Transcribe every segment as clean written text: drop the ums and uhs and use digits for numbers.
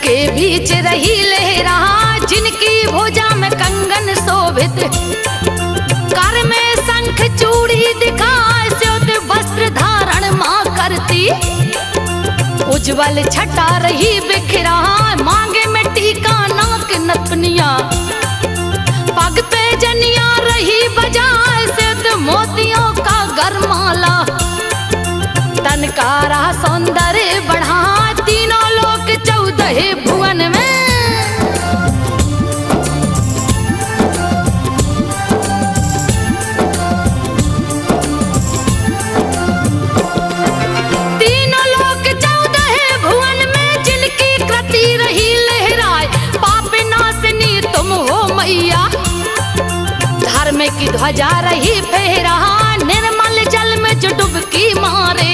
के बीच रही लहरा, जिनकी भुजा में कंगन शोभित, कर में शंख चूड़ी दिखाए, स्योत वस्त्र धारण मां करती। उज्जवल छटा रही बिखरा, मांगे में टीका नाक नथुनिया, पग पे जनिया रही बजाए, स्योत मोतियों का गरमाला। तन का रहा सौंदर्य बढ़ा, तीनों लोक 14 भुवन में। तीनों लोक 14 भुवन में, जिनकी कृति रही लहराए, पाप नाशनी तुम हो मैया। धर्म की ध्वजा रही फहरा, निर्मल जल में जो डुबकी मारे,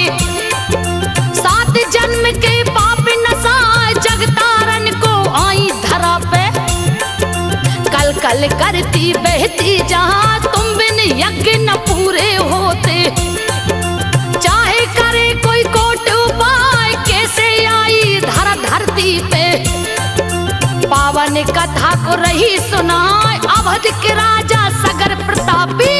7 जन्म के पाप नसाए, जगतारन को आई धरा पे। कल कल करती बहती जहां, तुम बिन यज्ञ न पूरे होते। चाहे करे कोई कोट उपाय, कैसे आई धरा धरती पे। पावन कथा को रही सुनाए, अवध के राजा सगर प्रतापी।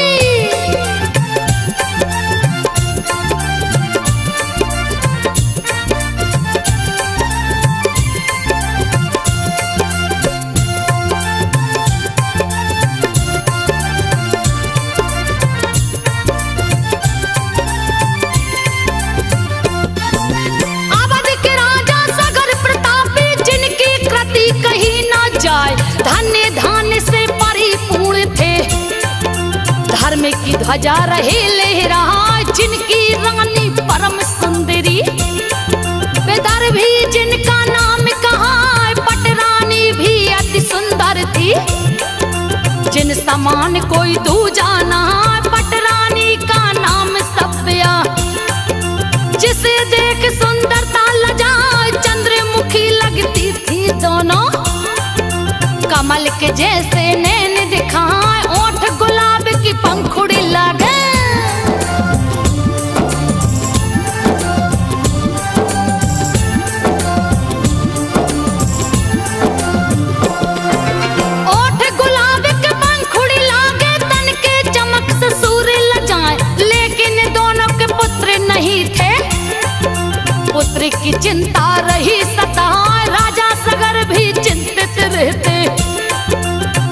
धन्य धान्य से परिपूर्ण थे, धर्म की ध्वजा रहे लहरा, जिनकी रानी परम सुंदरी। विदर्भी जिनका नाम कहा, पटरानी भी अति सुंदर थी। जिन समान कोई दूजा ना, पटरानी का नाम सभ्या। जिसे देख सुंदरता लजाए, चंद्रमुखी लगती थी दोनों। कमल के जैसे नैन दिखाए, ओठ गुलाब की पंखुड़ी लगे। ओठ गुलाब की पंखुड़ी लागे, तन के चमक से सूर्य लजाए। लेकिन दोनों के पुत्र नहीं थे, पुत्र की चिंता रही सताए, राजा सगर भी चिंतित रहते।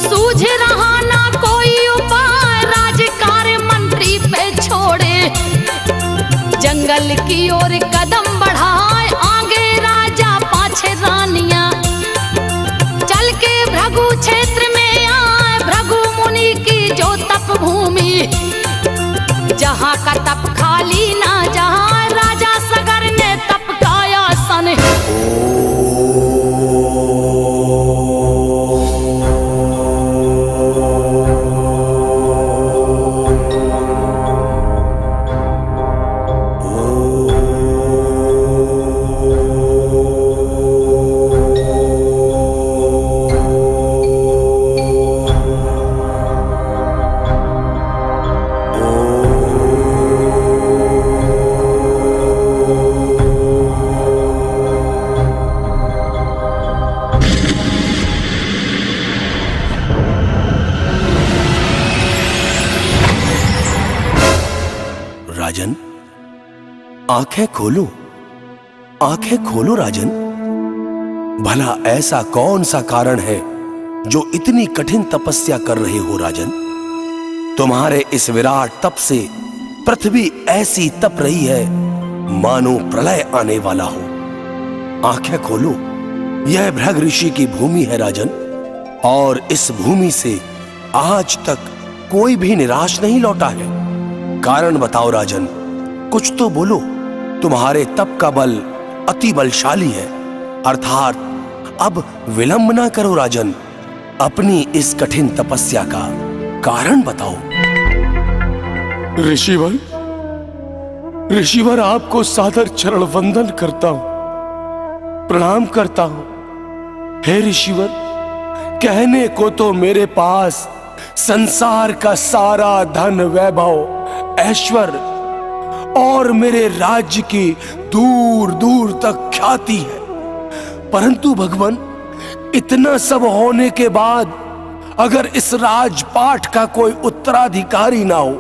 सूझ रहा ना कोई उपाय, राजकार्य मंत्री पे छोड़े। जंगल की ओर कदम बढ़ाए, आगे राजा पाछे रानियां। चल के भृगु क्षेत्र में आए, भृगु मुनि की जो तप भूमि। जहां का तप खाली ना जहां, राजा सगर ने तप का आसन। राजन, आंखें खोलो, आंखें खोलो राजन। भला ऐसा कौन सा कारण है जो इतनी कठिन तपस्या कर रहे हो राजन? तुम्हारे इस विराट तप से पृथ्वी ऐसी तप रही है मानो प्रलय आने वाला हो। आंखें खोलो, यह भृग ऋषि की भूमि है राजन, और इस भूमि से आज तक कोई भी निराश नहीं लौटा है। कारण बताओ राजन, कुछ तो बोलो। तुम्हारे तप का बल अति बलशाली है, अर्थात अब विलंब ना करो राजन, अपनी इस कठिन तपस्या का कारण बताओ। ऋषिवर, ऋषिवर आपको सादर चरण वंदन करता हूं, प्रणाम करता हूं। हे ऋषिवर, कहने को तो मेरे पास संसार का सारा धन वैभव ऐश्वर्य और मेरे राज्य की दूर दूर तक ख्याति है, परंतु भगवान, इतना सब होने के बाद अगर इस राजपाट का कोई उत्तराधिकारी ना हो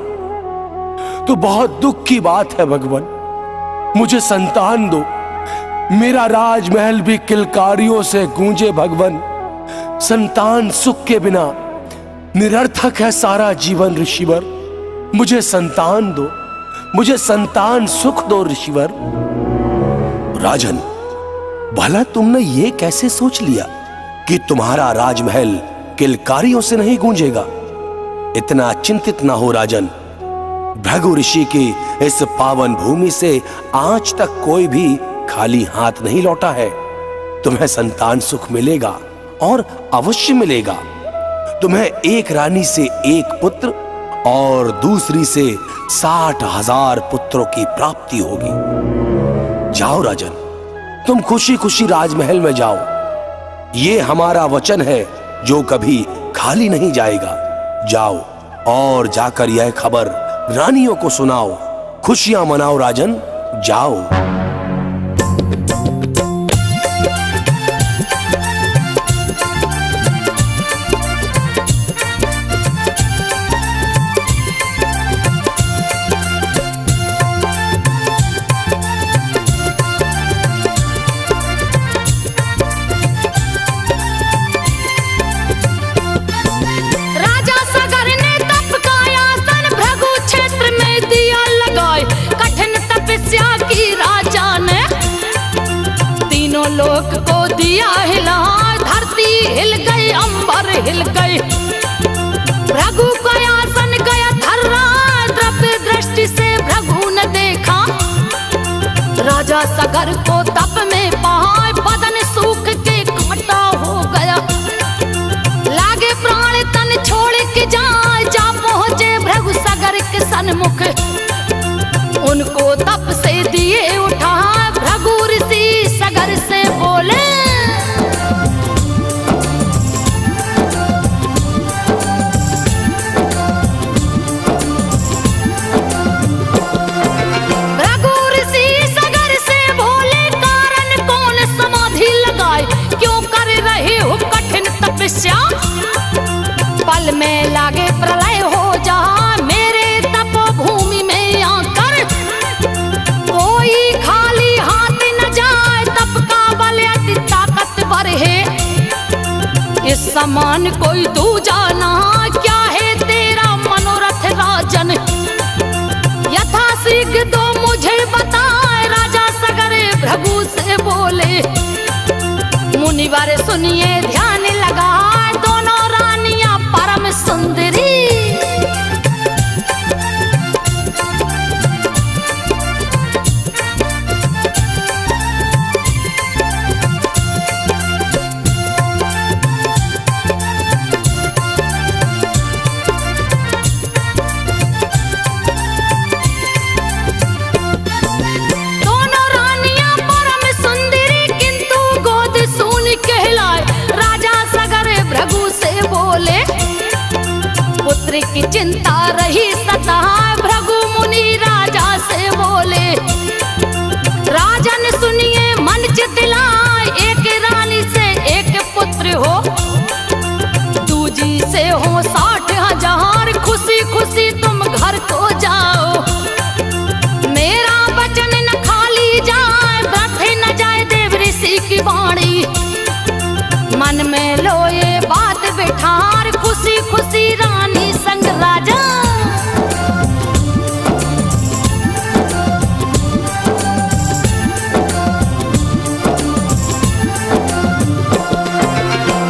तो बहुत दुख की बात है भगवान। मुझे संतान दो, मेरा राजमहल भी किलकारियों से गूंजे भगवान। संतान सुख के बिना निरर्थक है सारा जीवन ऋषिवर। मुझे संतान दो, मुझे संतान सुख दो ऋषिवर। राजन, भला तुमने ये कैसे सोच लिया कि तुम्हारा राजमहल किलकारियों से नहीं गूंजेगा? इतना चिंतित ना हो राजन। भृगु ऋषि की इस पावन भूमि से आज तक कोई भी खाली हाथ नहीं लौटा है। तुम्हें संतान सुख मिलेगा और अवश्य मिलेगा। तुम्हें एक रानी से एक पुत्र और दूसरी से 60,000 पुत्रों की प्राप्ति होगी। जाओ राजन, तुम खुशी खुशी राजमहल में जाओ। ये हमारा वचन है जो कभी खाली नहीं जाएगा। जाओ और जाकर यह खबर रानियों को सुनाओ, खुशियां मनाओ राजन, जाओ। लोक को दिया हिला, धरती हिल गई, अंबर हिल गई। भृगु का आसन गया थर्रा, द्रव्य दृष्टि से भृगु ने देखा। राजा सगर को तप में पाए, बदन सूख के कांटा हो गया। लागे प्राण तन छोड़ के जाए, जा पहुंचे भृगु सगर के सन्मुख। उनको तप से दिए उठा, भृगु ऋषि सगर से बोले, भृगु ऋषि सगर से बोले, कारण कौन समाधि लगाए, क्यों कर रहे हो कठिन तपस्या। पल में लागे प्रलय हो जा, मेरे तपोभूमि में आकर। कोई खाली हाथ न जाए, तप का बल अति ताकतवर है। इस समान कोई दूजा ना, क्या है तेरा मनोरथ राजन। यथाशीघ्र तो मुझे बताए, राजा सगर भृगु से बोले। मुनिवर सुनिए ध्यान लगा, दोनों रानियां परम सुंदरी। पुत्र की चिंता रही सता, भृगु मुनि राजा से बोले। राजन सुनिए मन चितलाए, एक रानी से एक पुत्र हो, दूजी से हो 60,000। खुशी खुशी तुम घर को जाओ, मेरा वचन न खाली जाए, व्यर्थ न जाए देव ऋषि की वाणी। मन में लो ये बात बिठार, खुशी खुशी रानी संग राजा।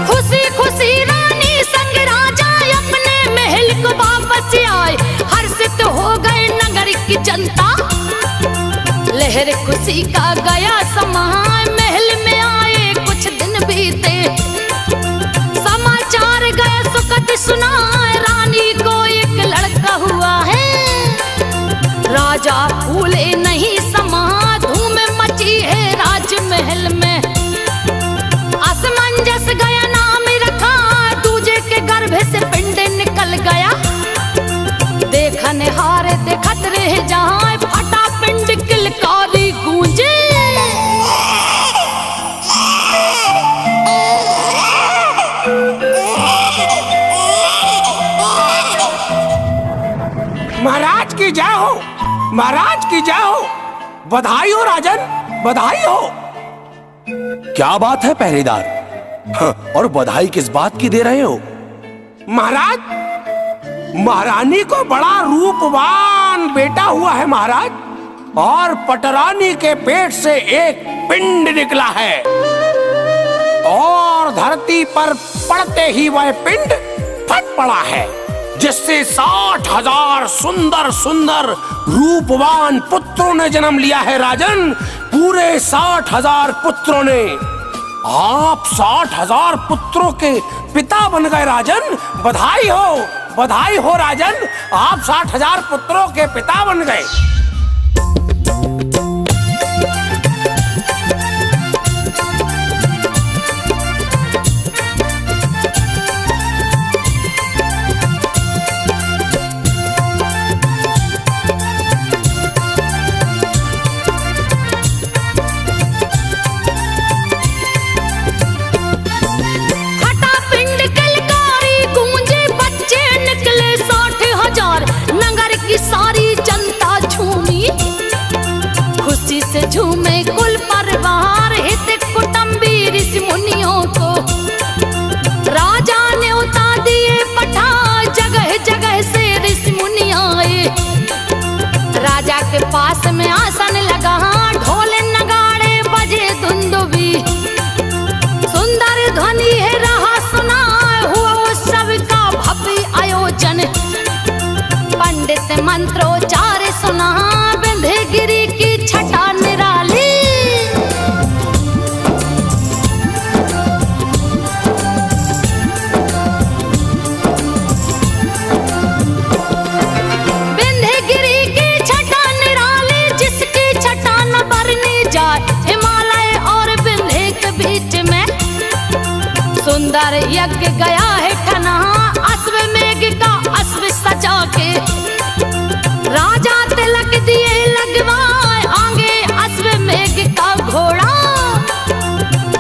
खुशी खुशी रानी संग राजा अपने महल को वापस आए। हर्षित हो गए नगर की जनता, लहर खुशी का गया समा। महल में आए कुछ दिन बीते, सुनाए रानी को एक लड़का हुआ है। राजा भूले नहीं समा, धूम मची है राजमहल में। असमंजस गया नाम रखा, दूजे के गर्भ से पिंड निकल गया। देखने हारे देखत रह जाए, फटा पिंड किलकारी गूंजे। महाराज की जय हो, महाराज की जय हो। बधाई हो राजन, बधाई हो। क्या बात है पहरेदार? हाँ, और बधाई किस बात की दे रहे हो? महाराज, महारानी को बड़ा रूपवान बेटा हुआ है महाराज, और पटरानी के पेट से एक पिंड निकला है, और धरती पर पड़ते ही वह पिंड फट पड़ा है, जिससे 60,000 सुंदर सुंदर रूपवान पुत्रों ने जन्म लिया है राजन। पूरे 60,000 पुत्रों ने। आप 60,000 पुत्रों के पिता बन गए राजन। बधाई हो, बधाई हो राजन, आप 60,000 पुत्रों के पिता बन गए। सारी जनता झूमी, खुशी से झूमे कुल परिवार, हित कुटुंबी ऋषि मुनियों को। राजा ने उतार दिए पठा, जगह जगह से ऋषि मुनि आए। राजा के पास में आसन लगा, ढोल नगाड़े बजे दुंदुभी। सुंदर ध्वनि है रहा सुना, हुआ उत्सव का भव्य आयोजन। पंडित मंत्रोच्चार सुना, विंध्यगिरि की छटा निराली। विंध्यगिरि की छटा निराली, जिसकी छटा न बरनी जाए। हिमालय और विंध्य के बीच में सुंदर यज्ञ गया है ठना, अश्वमेघ का अश्व सजा के। राजा तिलक दिए लगवाए, आगे अश्वमेघ का घोड़ा।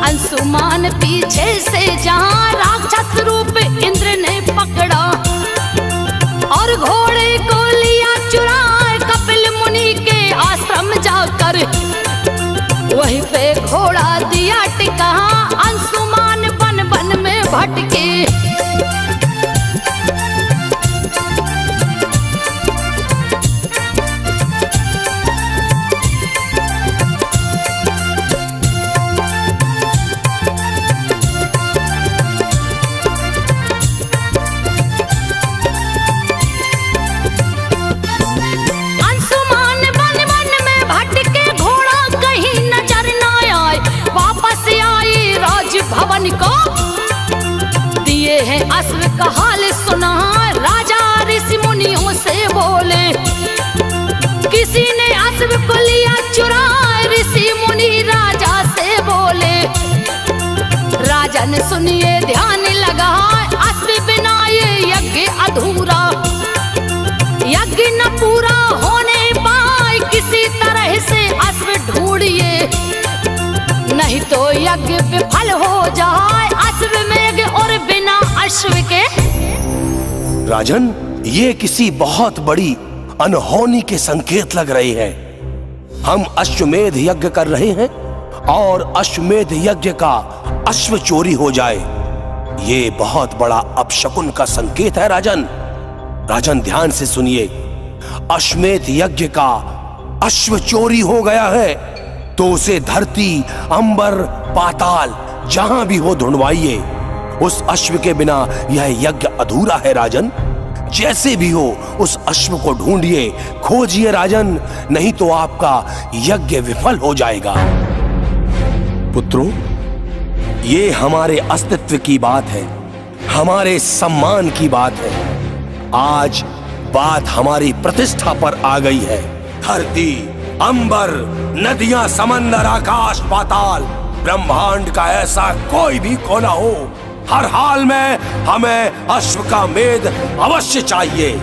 अंशुमान पीछे से जहां राक्षस रूप इंद्र ने पकड़ा, और घोड़े को लिया चुराए कपिल मुनि के आश्रम जाकर। वहीं पे घोड़ा दिया टिका, अंशुमान बन बन में भटके। भवन को दिए हैं अश्व का हाल सुना, राजा ऋषि मुनियों से बोले। किसी ने अश्व को लिया चुरा, ऋषि मुनि राजा से बोले। राजा ने सुनिए ध्यान लगा, अश्व बिना ये यज्ञ अधूरा। यज्ञ न पूरा होने पाए, किसी तरह से अश्व ढूंढिए, नहीं तो यज्ञ विफल हो जाए। अश्वमेघ और बिना अश्व के। राजन, ये किसी बहुत बड़ी अनहोनी के संकेत लग रहे हैं। हम अश्वमेध यज्ञ कर रहे हैं और अश्वमेध यज्ञ का अश्व चोरी हो जाए, ये बहुत बड़ा अपशकुन का संकेत है राजन। राजन ध्यान से सुनिए, अश्वमेध यज्ञ का अश्व चोरी हो गया है तो उसे धरती, अंबर, पाताल जहां भी हो ढूंढवाइए। उस अश्व के बिना यह यज्ञ अधूरा है राजन। जैसे भी हो उस अश्व को ढूंढिए, खोजिए राजन, नहीं तो आपका यज्ञ विफल हो जाएगा। पुत्रों, ये हमारे अस्तित्व की बात है हमारे सम्मान की बात है। आज बात हमारी प्रतिष्ठा पर आ गई है। धरती, अंबर, नदियां, समंदर, आकाश, पाताल, ब्रह्मांड का ऐसा कोई भी कोना हो, हर हाल में हमें अश्व का मेद अवश्य चाहिए।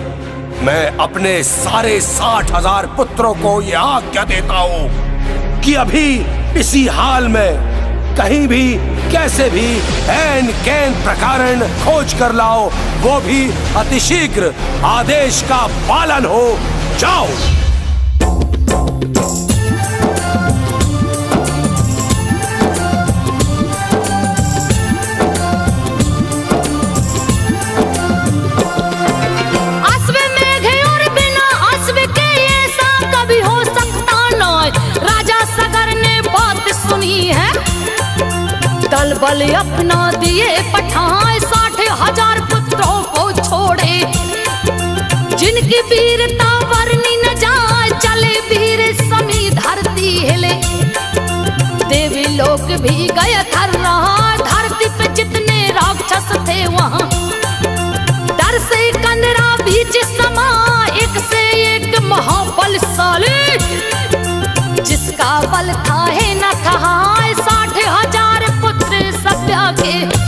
मैं अपने सारे 60,000 पुत्रों को यह आज्ञा देता हूं कि अभी इसी हाल में कहीं भी कैसे भी ऐन कैन प्रकारण खोज कर लाओ, वो भी अतिशीघ्र। आदेश का पालन हो। जाओ। दल बल अपना दिए पठाए, 60,000 पुत्रों को छोड़े। जिनकी वीरता वर्णी न जाए, चले वीर समी धरती हिले। देवी लोक भी गए थर रहा, धरती पे जितने राक्षस थे वहां। डर से कंदरा बीच समा, एक से एक महाबलशाली। जिसका बल था है न था, 60,000 पुत्र सभ्या के।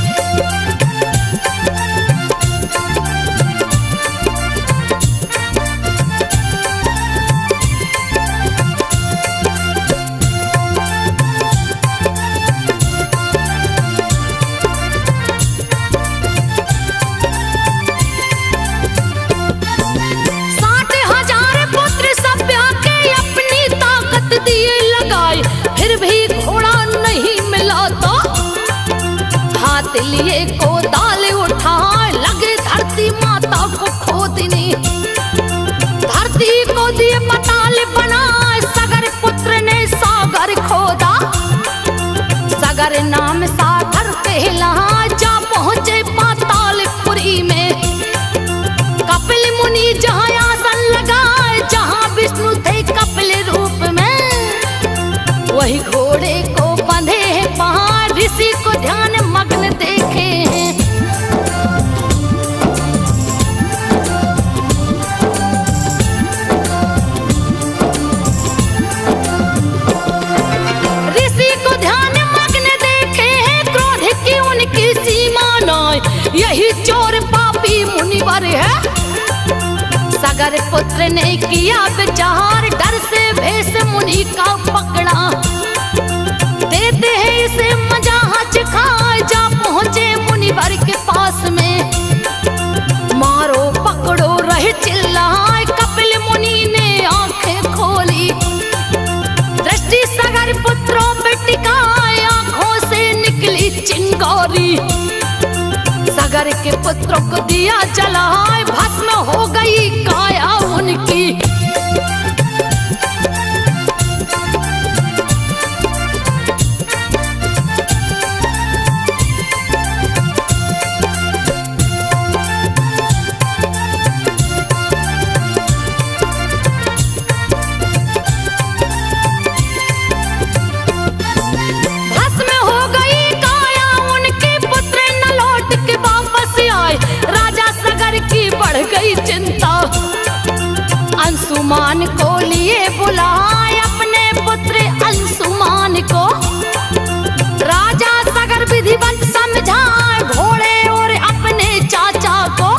लिए को दाल उठाए, लगे धरती माता को खोदने। धरती को दिए पताल बनाए, सगर पुत्र ने सागर खोदा। सगर नाम सागर कहलाए, जा पहुंचे पातालपुरी में। कपिल मुनि जहाँ आसन लगाए, जहाँ विष्णु थे कपिल रूप में। वही घोड़े को बंधे हैं पहाड़, ऋषि को ध्यान मग्न देखे हैं। ऋषि को ध्यान मग्न देखे हैं, क्रोध की उनकी सीमा न। यही चोर पापी मुनिवर है। सगर पुत्र ने किया विचार, डर से भेष मुनि का पकड़ा। देते हैं इसे मजा खाए, जा पहुंचे मुनिवर के पास में। मारो पकड़ो रहे चिल्लाए, कपिल मुनि ने आंखें खोली। दृष्टि सगर पुत्रों पे टिकाए, आंखों से निकली चिंगारी। सगर के पुत्रों को दिया जलाए, भस्म हो गई काया उनकी। अंशुमान को लिए बुलाए, अपने पुत्र अंशुमान को। राजा सगर विधिवत समझाए, घोड़े और अपने चाचा को।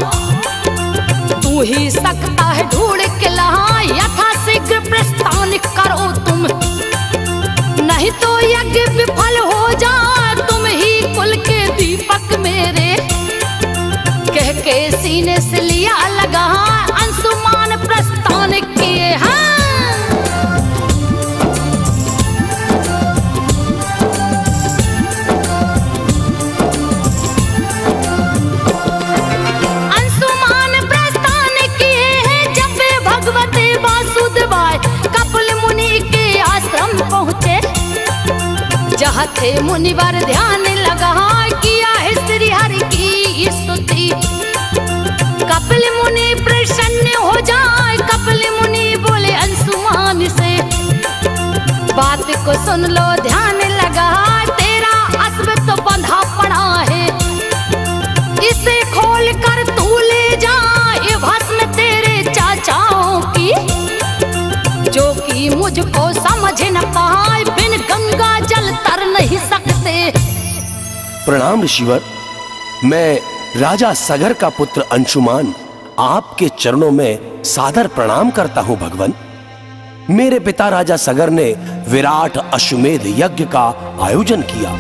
तू ही सकता है ढूंढ के लाए, यथाशीघ्र प्रस्थान करो तुम। नहीं तो यज्ञ विफल हो जाए, तुम ही कुल के दीपक मेरे। कह के सीने से लिया लगा, अंशुमान प्रस्थान किए हैं। अंशुमान प्रस्थान किए हैं, जब वे भगवते वासुदेवाय कपिल मुनि के आश्रम पहुँचे। जहाँ थे मुनिवर ध्यान लगा, किया है श्री हरि की स्तुति। कपिल मुनि प्रसन्न हो जाए, कपिल मुनि बोले अंशुमान से। बात को सुन लो ध्यान लगा, तेरा अश्व तो बंधा पड़ा है। इस माझे न पाए, बिन गंगा जल तर नहीं सकते। प्रणाम ऋषिवर। मैं राजा सगर का पुत्र अंशुमान आपके चरणों में सादर प्रणाम करता हूं भगवन। मेरे पिता राजा सगर ने विराट अश्वमेध यज्ञ का आयोजन किया,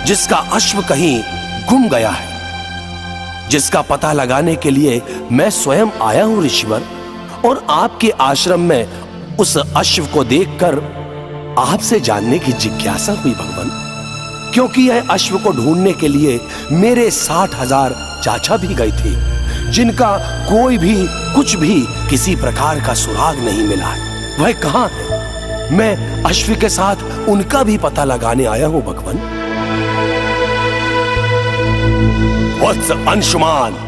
जिसका अश्व कहीं गुम गया है, जिसका पता लगाने के लिए मैं स्वयं आया हूं ऋषिवर। और आपके आश्रम में उस अश्व को देखकर आपसे जानने की जिज्ञासा हुई भगवन, क्योंकि यह अश्व को ढूंढने के लिए मेरे 60,000 चाचा भी गए थे, जिनका कोई भी कुछ भी किसी प्रकार का सुराग नहीं मिला है। वह कहां है? मैं अश्व के साथ उनका भी पता लगाने आया हूं भगवन। वत्स अंशुमान,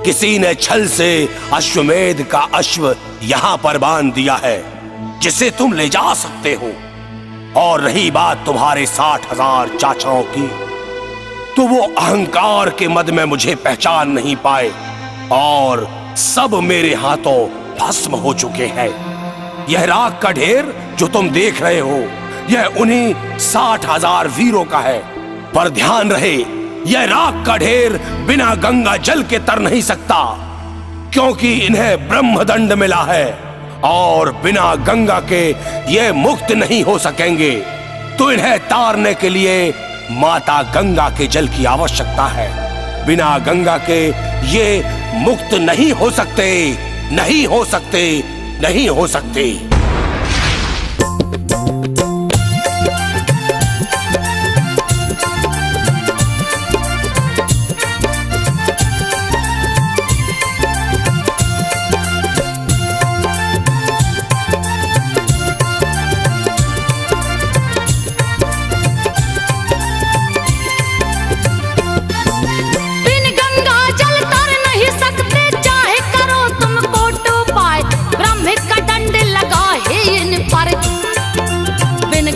किसी ने छल से अश्वमेध का अश्व यहां पर बांध दिया है, जिसे तुम ले जा सकते हो। और रही बात तुम्हारे 60,000 चाचाओं की, तो वो अहंकार के मद में मुझे पहचान नहीं पाए और सब मेरे हाथों भस्म हो चुके हैं। यह राख का ढेर जो तुम देख रहे हो, यह उन्हीं 60,000 वीरों का है। पर ध्यान रहे, यह राख का ढेर बिना गंगा जल के तर नहीं सकता, क्योंकि इन्हें ब्रह्मदंड मिला है और बिना गंगा के ये मुक्त नहीं हो सकेंगे। तो इन्हें तारने के लिए माता गंगा के जल की आवश्यकता है। बिना गंगा के ये मुक्त नहीं हो सकते, नहीं हो सकते, नहीं हो सकते।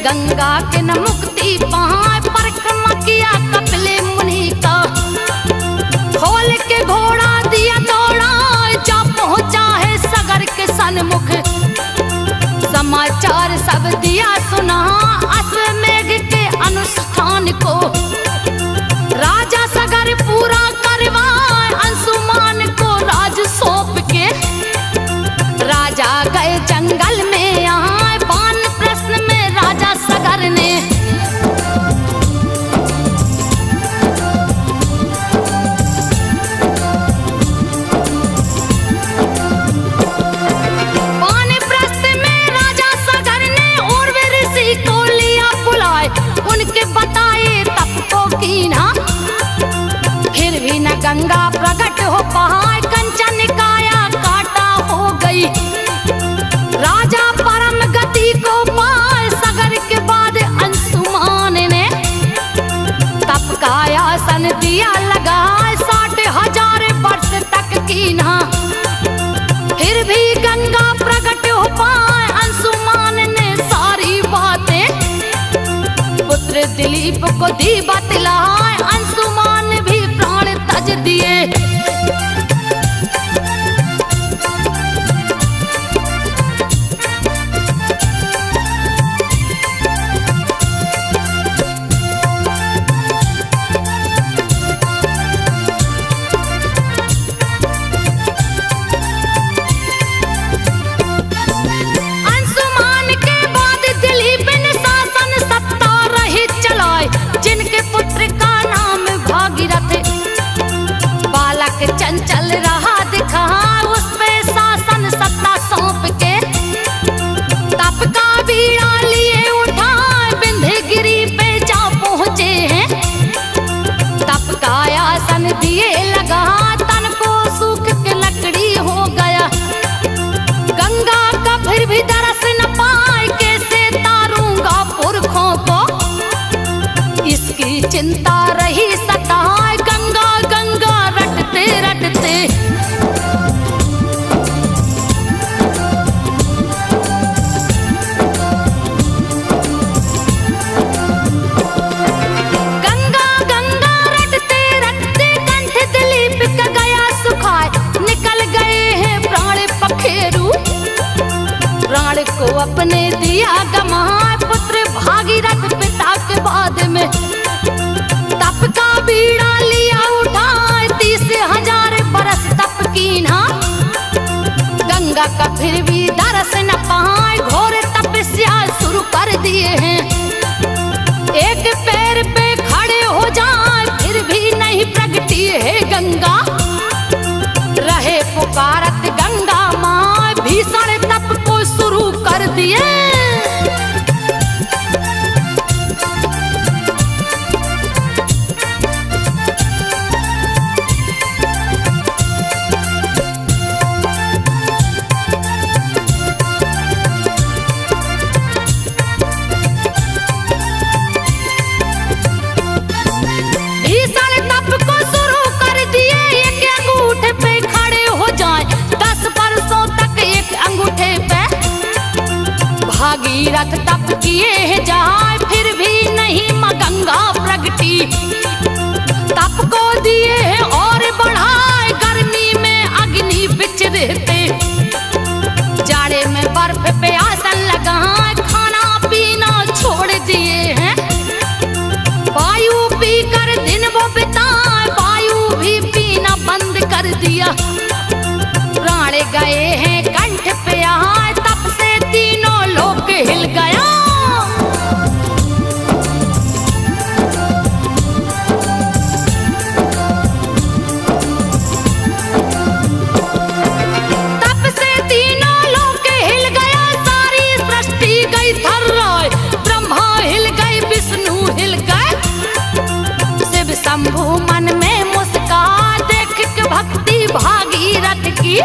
गंगा के न मुक्ति पाए, परिक्रमा किया कपिले मुनि का। खोल के घोड़ा दिया दौड़ा, जा पहुंचा है सगर के सन्मुख। समाचार सब दिया सुना, अश्वमेध के अनुष्ठान को। राजा सगर पूरा करवाए, अंशुमान को राज सौंप के। राजा गए जंगल में आए, बान प्रश्न में राजा सगर ने। वानप्रस्थ में राजा सगर ने उर्वी ऋषि को लिया बुलाए, उनके बताए तप को कीना। फिर भी न गंगा प्रकट हो पाए, कंचन काया काटा हो गई। राजा परम गति को पाए, सगर के बाद अंशुमान ने तप का आसन दिया लगाए। 60,000 वर्ष तक कीना, फिर भी गंगा प्रकट हो पाए। अंशुमान ने सारी बातें पुत्र दिलीप को दी बतलाए, अंशुमान भी प्राण तज दिए। चंचल रहा दिखा, उस पे शासन सत्ता सौंप के। तप का बीड़ा लिए उठाए, विंध्यगिरि पे जा पहुंचे हैं। तप का आसन दिए लगा, तन को सूख के लकड़ी हो गया। गंगा का फिर भी दरस न पाए, कैसे तारूंगा पुरखों को। इसकी चिंता रही सताए, गंगा गंगा रटते रटते। गंगा गंगा रटते रटते, कंठ दिलीप का गया सुखाए। निकल गए हैं प्राण पखेरु, प्राण को अपने दिया गंगा का फिर भी दरस न पाए, घोर तपस्या शुरू कर दिए हैं। एक पैर पे खड़े हो जाए फिर भी नहीं प्रगटी है गंगा, रहे पुकारत गंगा माँ, भीषण तप को शुरू कर दिए। भागीरथ तप किए जाए फिर भी नहीं मां गंगा प्रगटी, तप को दिए हैं और बढ़ाए, गर्मी में अग्नि बिच रहते, जाड़े में बर्फ पे आसन लगाए, खाना पीना छोड़ दिए हैं। वायु पीकर दिन वो बिताए, वायु भी पीना बंद कर दिया, प्राण गए हैं कंठ पे आए, तप से तीनों लोक हिल गया। तप से तीनों लोक हिल गया, सारी सृष्टि गई थर्राए, ब्रह्मा हिल गए विष्णु हिल गए, शिव शंभु मन में मुस्कान देख के भक्ति भागीरथ की,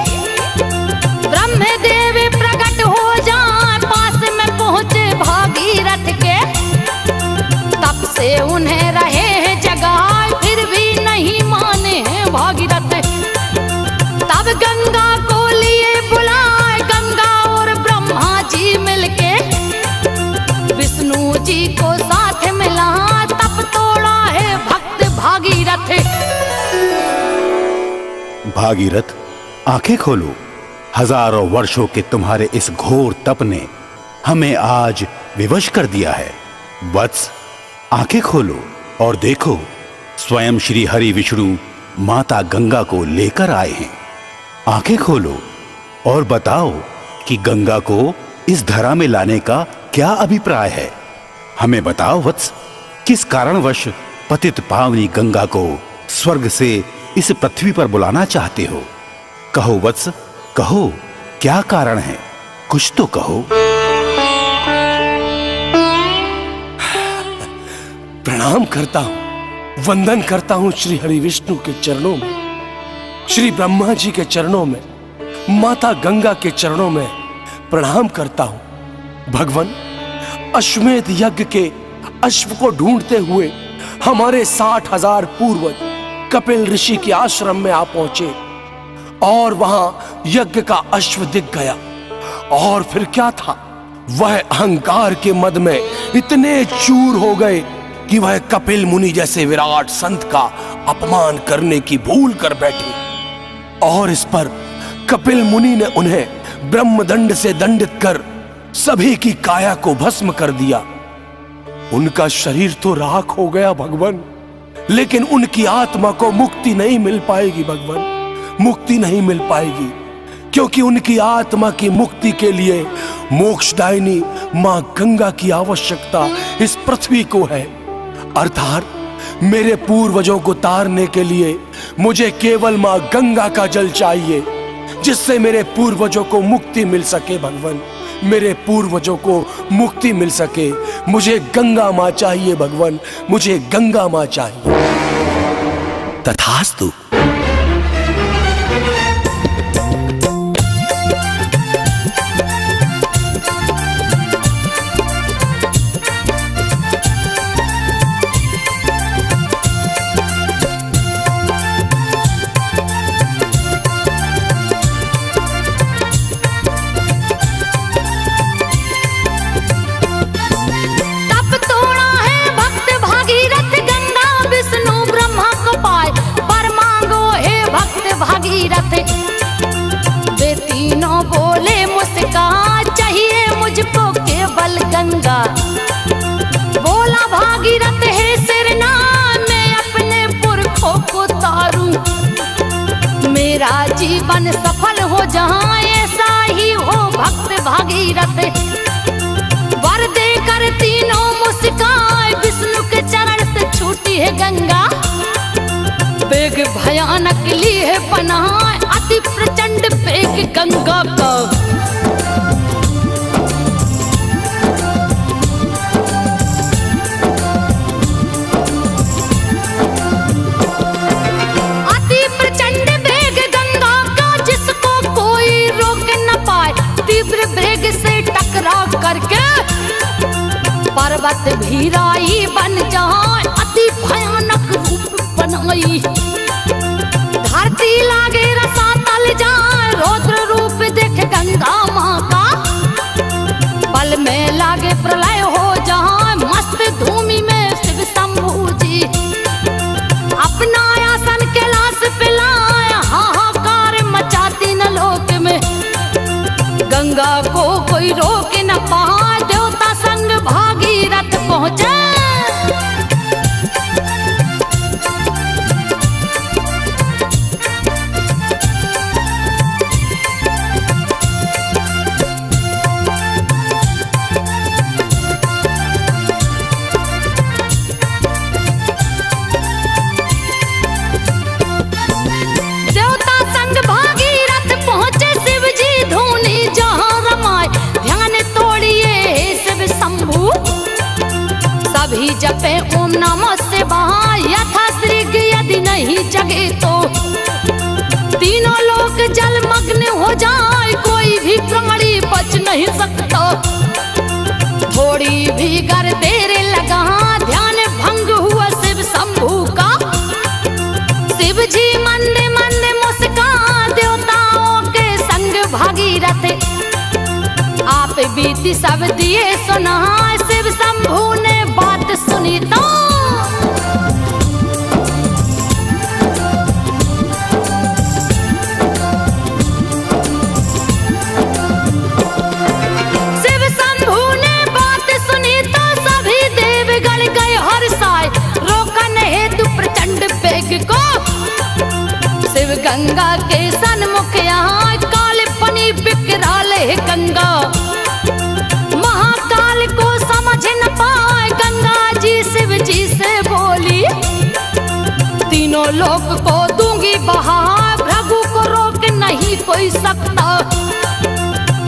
ब्रह्मदेव प्रकट हो जाए पास में पहुंचे भागीरथ के, तब से उन्हें रहे हैं जगाए फिर भी नहीं माने हैं भागीरथ, तब गंगा को लिए बुलाए, गंगा और ब्रह्मा जी मिलके विष्णु जी को साथ मिला, तप तोड़ा है भक्त भागीरथ। भागीरथ आंखें खोलो, हजारों वर्षों के तुम्हारे इस घोर तप ने हमें आज विवश कर दिया है। वत्स आंखें खोलो और देखो, स्वयं श्री हरि विष्णु माता गंगा को लेकर आए हैं। आंखें खोलो और बताओ कि गंगा को इस धरा में लाने का क्या अभिप्राय है। हमें बताओ वत्स, किस कारणवश पतित पावनी गंगा को स्वर्ग से इस पृथ्वी पर बुलाना चाहते हो। कहो वत्स, कहो क्या कारण है, कुछ तो कहो। प्रणाम करता हूं, वंदन करता हूं श्री हरि विष्णु के चरणों में, श्री ब्रह्मा जी के चरणों में, माता गंगा के चरणों में प्रणाम करता हूं। भगवान, अश्वमेध यज्ञ के अश्व को ढूंढते हुए हमारे 60,000 पूर्वज कपिल ऋषि के आश्रम में आ पहुंचे और वहां यज्ञ का अश्व दिख गया। और फिर क्या था, वह अहंकार के मद में इतने चूर हो गए कि वह कपिल मुनि जैसे विराट संत का अपमान करने की भूल कर बैठे, और इस पर कपिल मुनि ने उन्हें ब्रह्मदंड से दंडित कर सभी की काया को भस्म कर दिया। उनका शरीर तो राख हो गया भगवान, लेकिन उनकी आत्मा को मुक्ति नहीं मिल पाएगी भगवान, मुक्ति नहीं मिल पाएगी, क्योंकि उनकी आत्मा की मुक्ति के लिए मोक्षदायिनी मां गंगा की आवश्यकता इस पृथ्वी को है। अर्थात मेरे पूर्वजों को तारने के लिए मुझे केवल मां गंगा का जल चाहिए, जिससे मेरे पूर्वजों को मुक्ति मिल सके भगवान, मेरे पूर्वजों को मुक्ति मिल सके। मुझे गंगा मां चाहिए भगवान, मुझे गंगा मां चाहिए। तथास्तु। वे तीनों बोले मुस्कान चाहिए मुझको केवल गंगा। बोला भागीरथ है सिरना, मैं अपने पुरखों को तारूं, मेरा जीवन सफल हो हो जहाँ ऐसा ही हो भक्त भागीरथ। वर देकर तीनों मुस्काए विष्णु के चरण से छूटी है गंगा। वेग भयानक ली है पनाह अति प्रचंड वेग गंगा का। अति प्रचंड वेग गंगा का जिसको कोई रोक न पाए। तीव्र वेग से टकरा करके पर्वत भीराई बन जाए अति भयानक रूप बनाई। धरती लागे रसातल जाए रौद्र रूप देख गंगा माँ का। पल में लागे प्रलय हो जाए मस्त धूमि में शिव शंभू जी। अपना आसन कैलाश पे लाए हाहाकार मचा तीन लोक में। गंगा को कोई रोक न पाए देवता संग भागीरथ पहुँचे। सभी जपे ओम नमः शिवाय यथा श्रीग यदि नहीं जगे तो। तीनों लोग जलमग्न हो जाए कोई भी प्राणी बच नहीं सकता। थोड़ी भी गर देर लगा ध्यान भंग हुआ शिव शंभू का। शिव जी मंदे मंदे मुस्कान देवताओं के संग भागीरथ। आप बीती सब दिए सुना शिव शंभू ने बात सुनी तो। शिव शंभू ने बात सुनी तो सभी देवगण गए हर्षाए रोकन हेतु प्रचंड वेग को। शिव गंगा के सन्मुख यहाँ काल पनी विकराल है गंगा। महाकाल को समझ न पाए गंगा जी शिव जी से बोली। तीनों लोक को दूंगी बहा भृगु को रोक नहीं कोई सकता।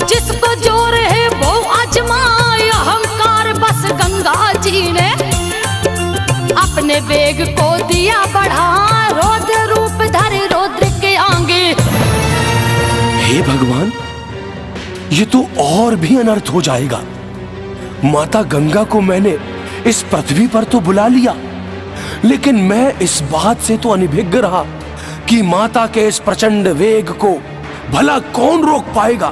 जिसको जोर है वो आजमाए अहंकार बस गंगा जी ने। अपने वेग को दिया बढ़ा रौद्र रूप धरे रौद्र के आगे। हे भगवान, ये तो और भी अनर्थ हो जाएगा। माता गंगा को मैंने इस पृथ्वी पर तो बुला लिया, लेकिन मैं इस बात से तो अनभिज्ञ रहा कि माता के इस प्रचंड वेग को भला कौन रोक पाएगा।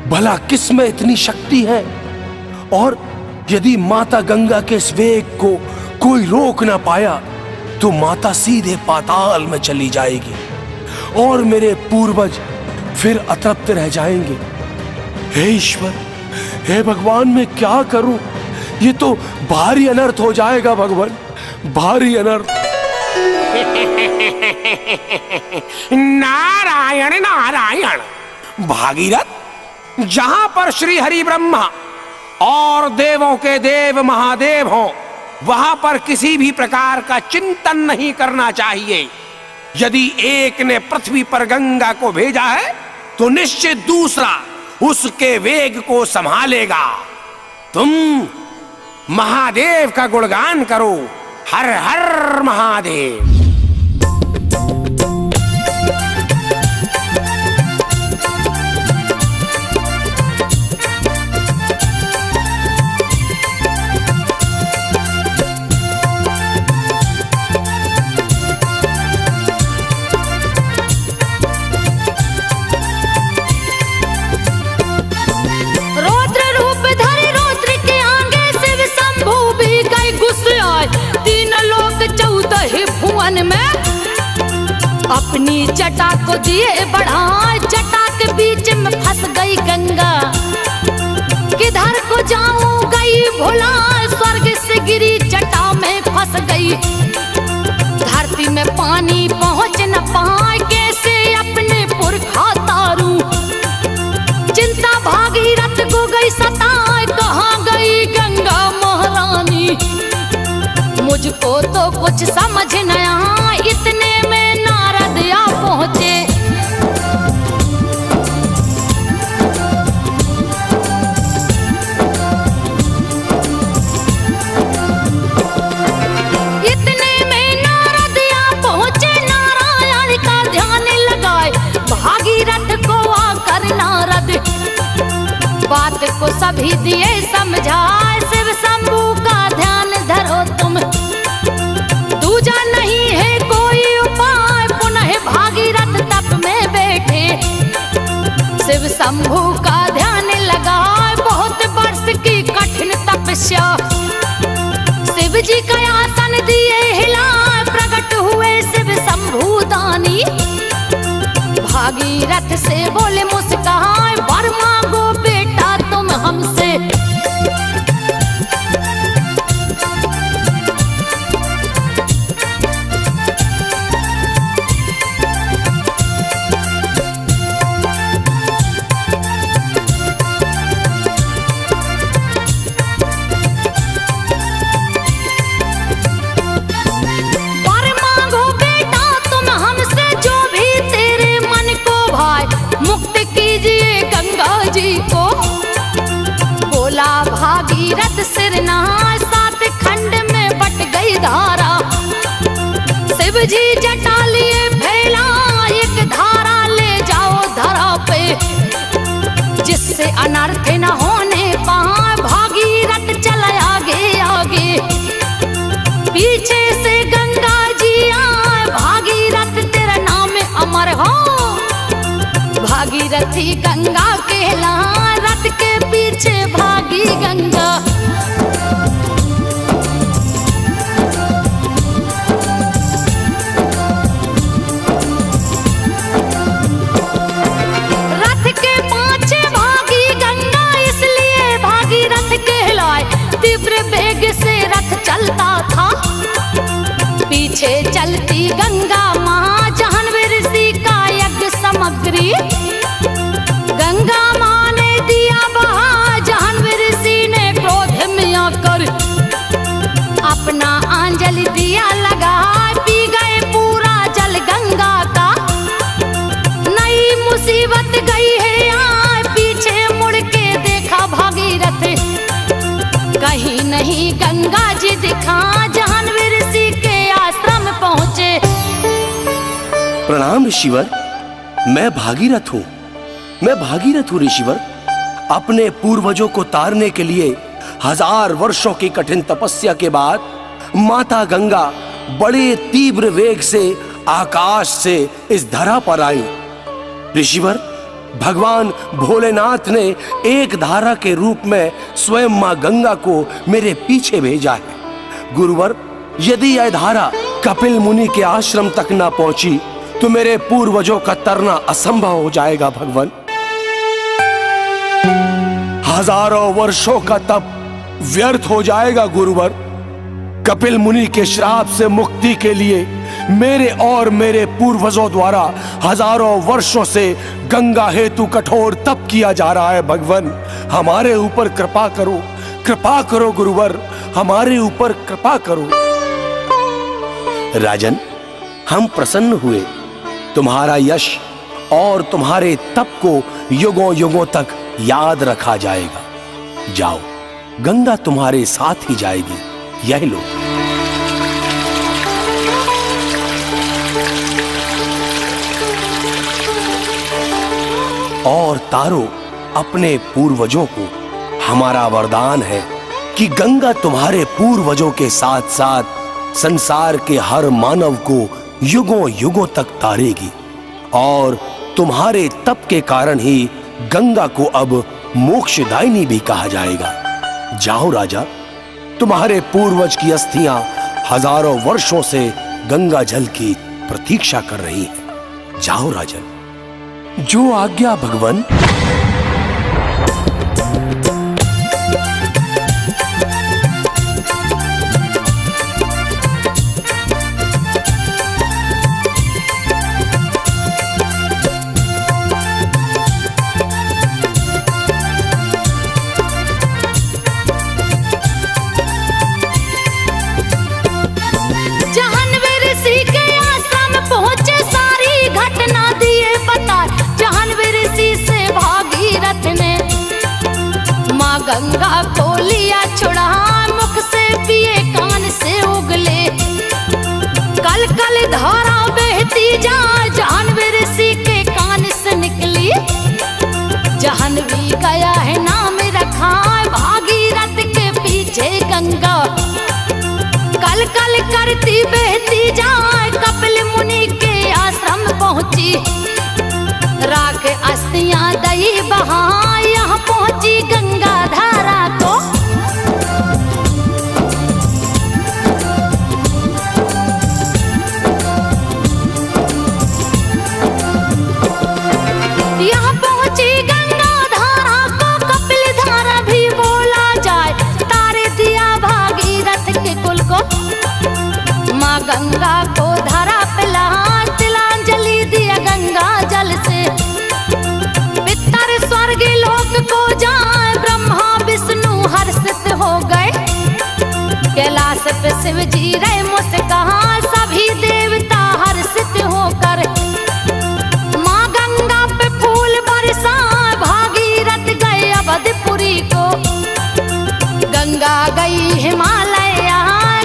भला किस में इतनी शक्ति है, और यदि माता गंगा के इस वेग को कोई रोक ना पाया तो माता सीधे पाताल में चली जाएगी और मेरे पूर्वज फिर अतृप्त रह जाएंगे। हे ईश्वर, हे भगवान, मैं क्या करूं? ये तो भारी अनर्थ हो जाएगा भगवान, भारी अनर्थ। नारायण नारायण। भागीरथ, जहां पर श्री हरि ब्रह्मा और देवों के देव महादेव हों वहां पर किसी भी प्रकार का चिंतन नहीं करना चाहिए। यदि एक ने पृथ्वी पर गंगा को भेजा है तो निश्चित दूसरा उसके वेग को संभालेगा। तुम महादेव का गुणगान करो। हर हर महादेव। में अपनी जटा को दिए बढ़ाए। जटा के बीच में फंस गई गंगा, किधर को जाऊं गई भुला। स्वर्ग से गिरी जटा में फंस गई, धरती में पानी पहुंच न पाए। कैसे अपने पुरख कुछ समझ न आया, इतने में नारद आ पहुंचे। इतने में नारद आ पहुंचे, नारायण का ध्यान लगाए, भागीरथ को आकर नारद बात को सभी दिए समझाए। शिव शंभू का ध्यान धरो तुम, दूजा नहीं है कोई उपाय, पुनः भागीरथ तप में बैठे। शिव शंभू का ध्यान लगाए, बहुत वर्ष की कठिन तपस्या, शिव जी का आसन दिए हिलाए, प्रकट हुए शिव शंभू दानी। भागीरथ से बोले मुस्काए, वर मांगो बेटा तुम हमसे। वर मांगो बेटा तुम हमसे, जो भी तेरे मन को भाए, मुक्त कीजिए गंगा जी को। बोला भागीरथ सिर नहाए, 7 खंड में बट गई धारा, शिव जी जटा लिए फैला, एक धारा ले जाओ धरा पे, जिससे अनर्थ न होने पाए। भागीरथ चला आगे आगे, पीछे से गंगा जी आए, भागीरथ तेरा नाम अमर हो। भागीरथी गंगा कहलाए, रथ के पीछे भागी गंगा। रथ के पाछे भागी गंगा, इसलिए भागीरथ कहलाए। तीव्र वेग से रथ चलता था, पीछे चलती गंगा माँ, जाह्नवी ऋषि का यज्ञ सामग्री। गंगा माँ ने दिया बहा, जाह्नवी ऋषि ने क्रोध में आकर अपना अंजलि दिया लगा, पी गए पूरा जल गंगा का। नई मुसीबत गई है आए, पीछे मुड़ के देखा भागीरथ, कहीं नहीं गंगा जी दिखा। जाह्नवी ऋषि के आश्रम पहुंचे। प्रणाम ऋषिवर, मैं भागीरथ हूँ, मैं भागीरथ हूँ ऋषिवर। अपने पूर्वजों को तारने के लिए 1000 वर्षों की कठिन तपस्या के बाद माता गंगा बड़े तीव्र वेग से आकाश से इस धरा पर आई। ऋषिवर, भगवान भोलेनाथ ने एक धारा के रूप में स्वयं मां गंगा को मेरे पीछे भेजा है। गुरुवर, यदि यह धारा कपिल मुनि के आश्रम तक ना पहुंची तो मेरे पूर्वजों का तरना असंभव हो जाएगा। भगवान, हजारों वर्षों का तप व्यर्थ हो जाएगा। गुरुवर, कपिल मुनि के श्राप से मुक्ति के लिए मेरे और मेरे पूर्वजों द्वारा हजारों वर्षों से गंगा हेतु कठोर तप किया जा रहा है। भगवान, हमारे ऊपर कृपा करो, कृपा करो गुरुवर, हमारे ऊपर कृपा करो। राजन, हम प्रसन्न हुए। तुम्हारा यश और तुम्हारे तप को युगों युगों तक याद रखा जाएगा। जाओ, गंगा तुम्हारे साथ ही जाएगी। यह लो। और तारो, अपने पूर्वजों को हमारा वरदान है कि गंगा तुम्हारे पूर्वजों के साथ साथ संसार के हर मानव को युगों युगों तक तारेगी। और तुम्हारे तप के कारण ही गंगा को अब मोक्षदायिनी भी कहा जाएगा। जाओ राजा, तुम्हारे पूर्वज की अस्थियां हजारों वर्षों से गंगा जल की प्रतीक्षा कर रही हैं। जाओ राजन। जो आज्ञा भगवान। गंगा को लिया छुड़ा, मुख से पिए कान से उगले। कल कल धारा बहती जा, जाह्नवी ऋषि के कान से निकली। जाह्नवी गया है नाम रखा, भागीरथ के पीछे गंगा। कल कल करती बहती जाए, कपिल मुनि के आश्रम पहुंची। राख अस्थियां दई बहा, यहाँ पहुंची गंगा धारा को। यहाँ पहुंची गंगा धारा को, कपिल धारा भी बोला जाए। तारे दिया भागीरथ के कुल को, माँ गंगा को धारा पिला, तिलांजलि दिया गंगा जल से। पितर स्वर्ग लोक को जाए, ब्रह्मा विष्णु हर्षित हो गए। कैलाश पे शिव जी रे मुस्कहा, सभी देवता हर्षित होकर। माँ गंगा पे फूल बरसा, भागीरथ गए अवधपुरी को। गंगा गई हिमालय,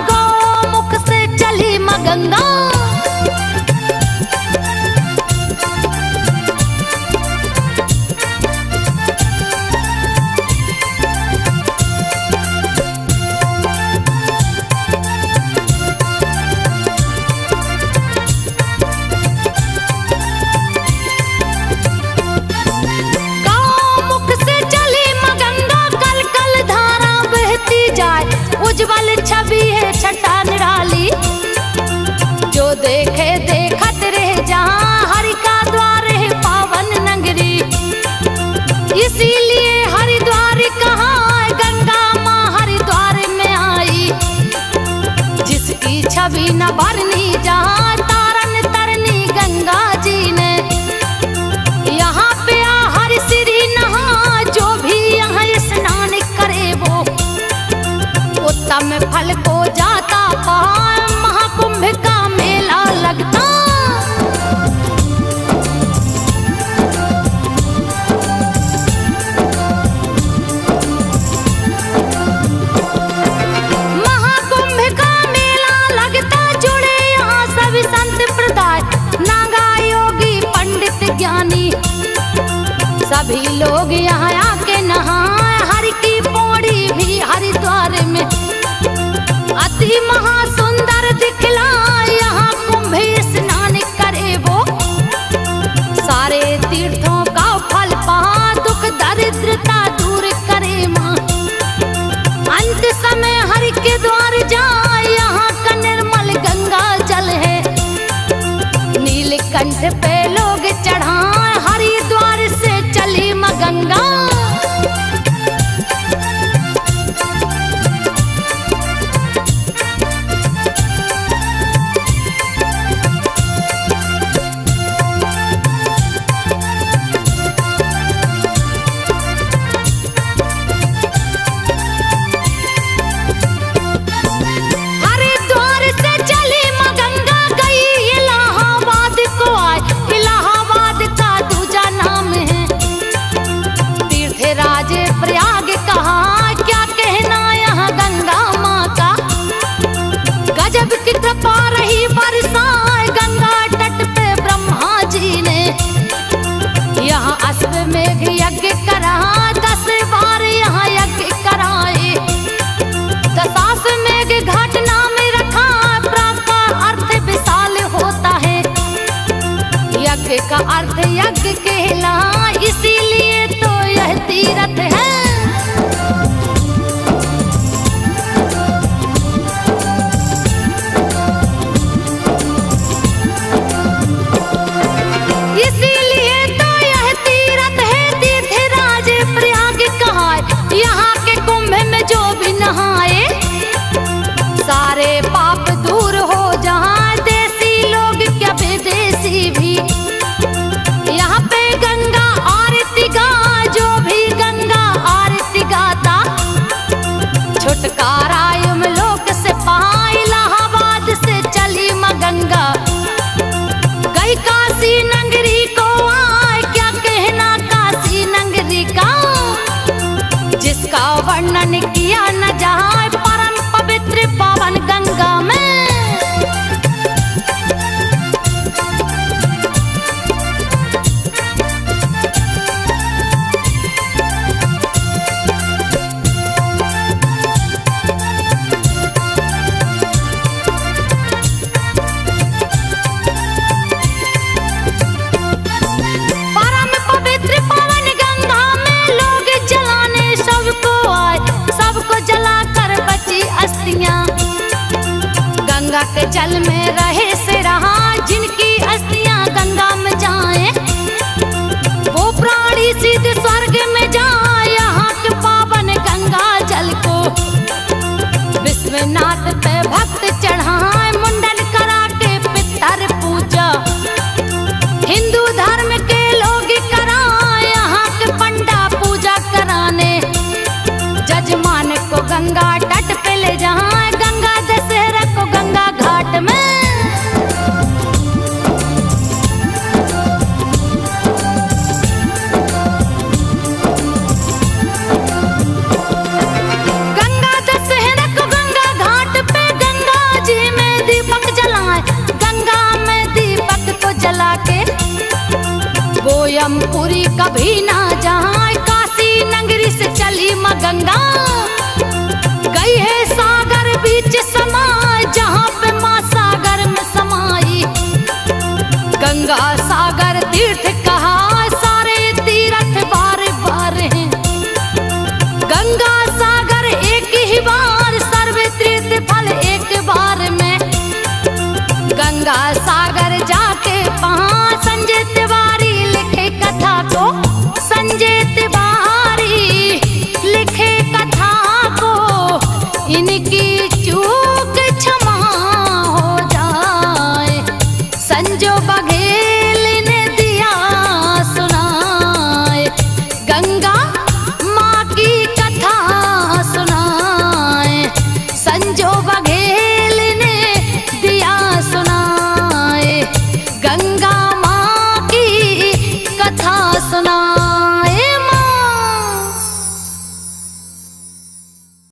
गौमुख से चली माँ गंगा। गौमुख से चली माँ गंगा, कल कल धारा बहती जाए। उज्जवल छवि है छटा निराली, जो देखे देखत रह जहाँ। हरि का द्वार है पावन नगरी, इसीलिए हरिद्वार कहा। गंगा माँ हरिद्वार में आई, जिसकी छवि न भरनी जहाँ। तारन तरनी गंगा जी ने, यहाँ पे आ हर श्री नहा। जो भी यहाँ स्नान करे वो उत्तम फल को जाता पाए। महाकुंभ का मेला लगता, महाकुंभ का मेला लगता। जुड़े यहाँ सभी संत प्रदाय, नागा योगी पंडित ज्ञानी। सभी लोग यहाँ आके नहाए, हरि की पौड़ी भी हरिद्वार में। अति महासुंदर दिखला, यहाँ कुंभ स्नान करे वो। सारे तीर्थों का फल पा, दुख दरिद्रता दूर करे माँ। अंत समय हरि के द्वार जाए, यहाँ का निर्मल गंगा जल है। नीलकंठ पे लोग चढ़ाए, हरिद्वार से चली माँ गंगा। हरिद्वार से चली माँ गंगा, गई इलाहाबाद को आए। इलाहाबाद का दूजा नाम है तीर्थराज प्रयाग कहा। क्या कहना यहाँ गंगा माँ का, गजब की कृपा रही बरसाए। गंगा तट पे ब्रह्मा जी ने, यहाँ अश्वमेघ यज्ञ करा। 10 बार यहाँ यज्ञ कराए। दशाश्वमेघ घाट नाम रखा, प्रा का अर्थ विशाल होता है। यज्ञ का अर्थ यज्ञ कहला, इसीलिए तो यह तीर्थ है। इसीलिए तो यह तीर्थ है, तीर्थराज प्रयाग कहा। यहाँ के कुंभ में जो भी नहाए, सारे पाप दूर हो जहाँ। देसी लोग क्या विदेशी भी, यहाँ पे गंगा जल में रहे से रहा, जिनकी अस्थियां गंगा में जाएं, वो प्राणी सीधे स्वर्ग में जाए। यहाँ के पावन गंगा जल को विश्वनाथ पे भक्त चढ़ाए, मुंडन करा के पितर पूजा हिंदू धर्म के लोग कराए। यहाँ के पंडा पूजा कराने जजमान को गंगा तट पे ले जाए, गंगा दशहरा को गंगा घाट में। गंगा दशहरा को गंगा घाट पे गंगा जी में दीपक जलाए, गंगा में दीपक को जला के गोयमपुरी कभी ना जाए। काशी नगरी से चली माँ गंगा, गई है सागर बीच समाए, जहाँ पे माँ सागर में समाई। गंगा सागर तीर्थ कहा, सारे तीर्थ बार बार हैं। गंगा सागर एक ही बार, सर्व तीर्थ फल एक बार में। गंगा सागर